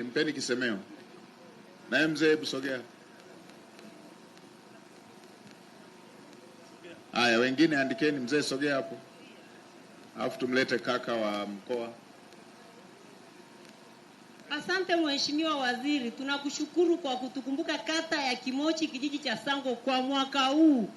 Mpeni kisemeo. Naye mzee, hebu sogea. Haya, wengine andikeni. Mzee sogea hapo, alafu tumlete kaka wa mkoa. Asante Mheshimiwa Waziri, tunakushukuru kwa kutukumbuka kata ya Kimochi kijiji cha Sango kwa mwaka huu.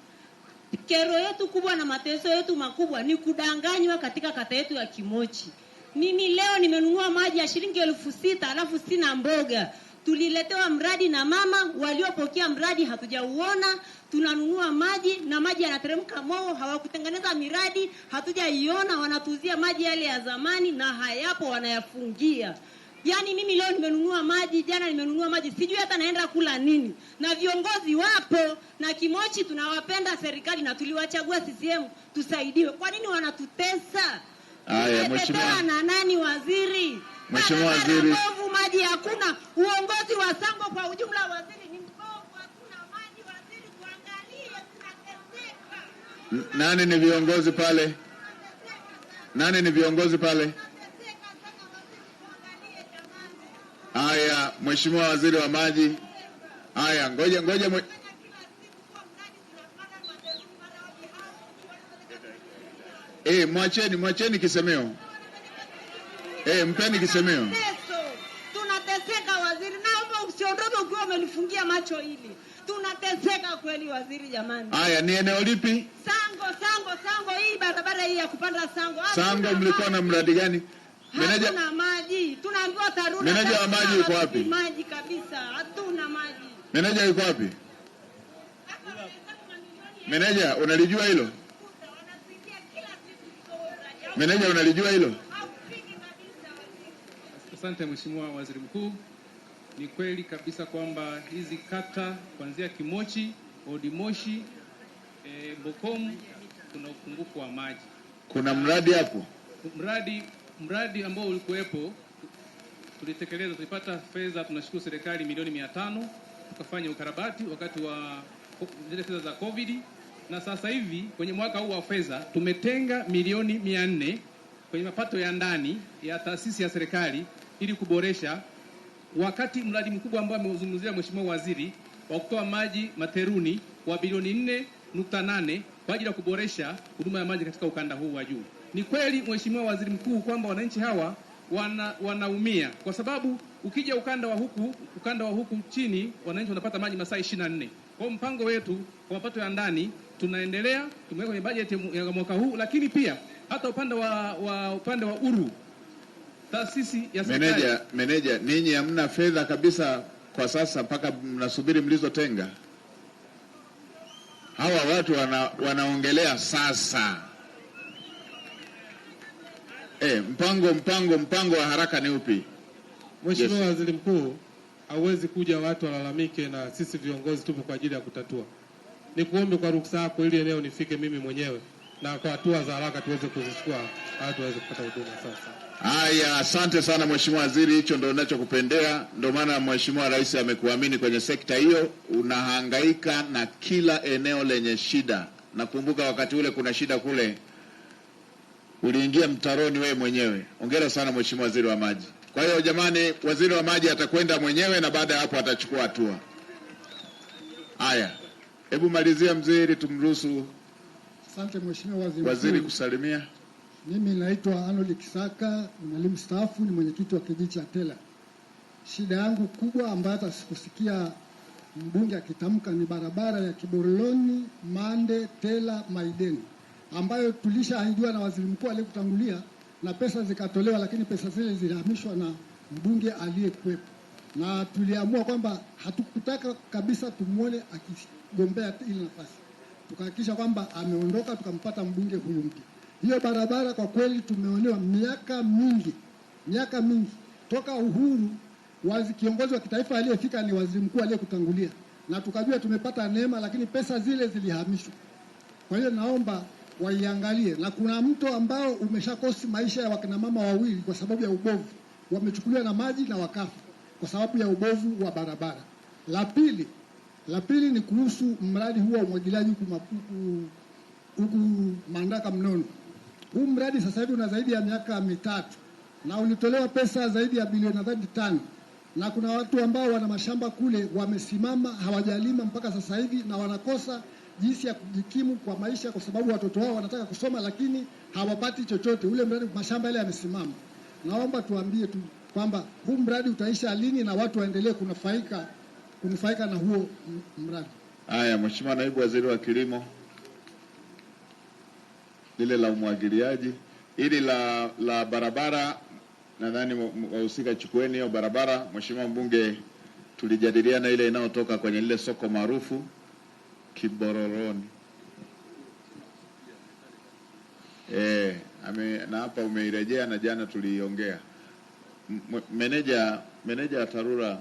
Kero yetu kubwa na mateso yetu makubwa ni kudanganywa katika kata yetu ya Kimochi. Mimi leo nimenunua maji ya shilingi 6,000 alafu sina mboga. Tuliletewa mradi na mama, waliopokea mradi hatujauona. Tunanunua maji na maji yanateremka Moo, hawakutengeneza miradi, hatujaiona, wanatuzia maji yale ya zamani na hayapo, wanayafungia. Yaani mimi leo nimenunua maji, jana nimenunua maji, sijui hata naenda kula nini. Na viongozi wapo, na Kimochi tunawapenda serikali na tuliwachagua CCM, tusaidiwe. Kwa nini wanatutesa? Haya, Mheshimiwa na nani waziri? Mheshimiwa Waziri, mbovu, maji hakuna. Uongozi wa Sango kwa ujumla, waziri ni mbovu, hakuna maji. Waziri tuangalie, tunateseka. Nani ni viongozi pale? Nani ni viongozi pale? Haya, Mheshimiwa Waziri wa Maji. Haya, ngoja mwacheni kisemeo. Mpeni kisemeo. Tunateseka waziri, naomba usiondoke ukiwa umelifungia macho hili. Tunateseka kweli waziri, jamani. Haya, ni eneo lipi? Sango, hii barabara hii ya kupanda Sango. Sango mlikuwa na mradi gani? Meneja, hatuna maji. Tunaambiwa TARURA. Meneja wa maji yuko wapi? Maji kabisa, hatuna maji. Meneja yuko wapi? Meneja, unalijua hilo? Meneja, unalijua hilo? Asante Mheshimiwa Waziri Mkuu. Ni kweli kabisa kwamba hizi kata kuanzia Kimochi, Odimoshi, Bokom kuna upungufu wa maji. Kuna mradi hapo? Mradi ambao ulikuwepo tulitekeleza, tulipata fedha, tunashukuru serikali milioni 500, tukafanya ukarabati wakati wa zile fedha za COVID, na sasa hivi kwenye mwaka huu wa fedha tumetenga milioni 400 kwenye mapato ya ndani ya taasisi ya serikali ili kuboresha, wakati mradi mkubwa ambao ameuzungumzia Mheshimiwa Waziri wa kutoa maji Materuni wa bilioni 4.8 kwa ajili ya kuboresha huduma ya maji katika ukanda huu wa juu. Ni kweli Mheshimiwa Waziri Mkuu kwamba wananchi hawa wanaumia kwa sababu ukija ukanda wa huku chini wananchi wanapata maji masaa 24. Kwa mpango wetu kwa mapato ya ndani tunaendelea, tumeweka kwenye bajeti ya mwaka huu, lakini pia hata upande wa Uru taasisi ya serikali. Meneja, ninyi hamna fedha kabisa kwa sasa mpaka mnasubiri mlizotenga? Hawa watu wanaongelea sasa. Mpango wa haraka ni upi? Mheshimiwa Waziri Mkuu, hauwezi kuja watu walalamike na sisi viongozi tupo kwa ajili ya kutatua. Nikuombe kwa ruksa yako ili eneo nifike mimi mwenyewe na kwa hatua za haraka tuweze kuzichukua watu waweze kupata huduma sasa. Haya, asante sana Mheshimiwa Waziri, hicho ndio ninachokupendea. Ndio maana Mheshimiwa Rais amekuamini kwenye sekta hiyo, unahangaika na kila eneo lenye shida. Nakumbuka wakati ule kuna shida kule, uliingia mtaroni wewe mwenyewe. Hongera sana Mheshimiwa Waziri wa Maji. Kwa hiyo jamani, Waziri wa Maji atakwenda mwenyewe na baada ya hapo atachukua hatua. Haya, hebu malizia mzee ili tumruhusu Asante Mheshimiwa Waziri kusalimia. Mimi naitwa Arnold Kisaka, mwalimu mstaafu, ni mwenyekiti wa kijiji cha Tela. Shida yangu kubwa ambayo hata sikusikia mbunge akitamka ni barabara ya Kiboroloni, Mande, Tela, Maideni, ambayo tulishaahidiwa na waziri mkuu aliyekutangulia na pesa zikatolewa, lakini pesa zile zilihamishwa na mbunge aliyekuwepo. Na tuliamua kwamba hatukutaka kabisa tumuone akigombea ile nafasi. Tukahakikisha kwamba ameondoka, tukampata mbunge huyu mpya. Hiyo barabara kwa kweli tumeonewa miaka mingi. Toka uhuru kiongozi wa kitaifa aliyefika ni waziri mkuu aliyekutangulia. Na tukajua tumepata neema, lakini pesa zile zilihamishwa. Kwa hiyo naomba waiangalie, na kuna mto ambao umeshakosi maisha ya wakina mama wawili kwa sababu ya ubovu. Wamechukuliwa na maji na wakafa kwa sababu ya ubovu wa barabara. La pili ni kuhusu mradi huu wa umwagiliaji huku Mandaka Mnono. Huu mradi sasa hivi una zaidi ya miaka 3 na ulitolewa pesa zaidi ya bilioni 5. na kuna watu ambao wana mashamba kule wamesimama hawajalima mpaka sasa hivi, na wanakosa jinsi ya kujikimu kwa maisha, kwa sababu watoto wao wanataka kusoma lakini hawapati chochote. Ule mradi, mashamba yale yamesimama. Naomba tuambie tu kwamba huu mradi utaisha lini na watu waendelee kunufaika na huo mradi. Haya, Mheshimiwa Naibu Waziri wa Kilimo, lile la umwagiliaji, ili la barabara, nadhani wahusika chukueni hiyo barabara. Mheshimiwa mbunge, tulijadiliana ile inayotoka kwenye lile soko maarufu Kibororoni. Na hapa umeirejea na jana tuliongea. Meneja wa TARURA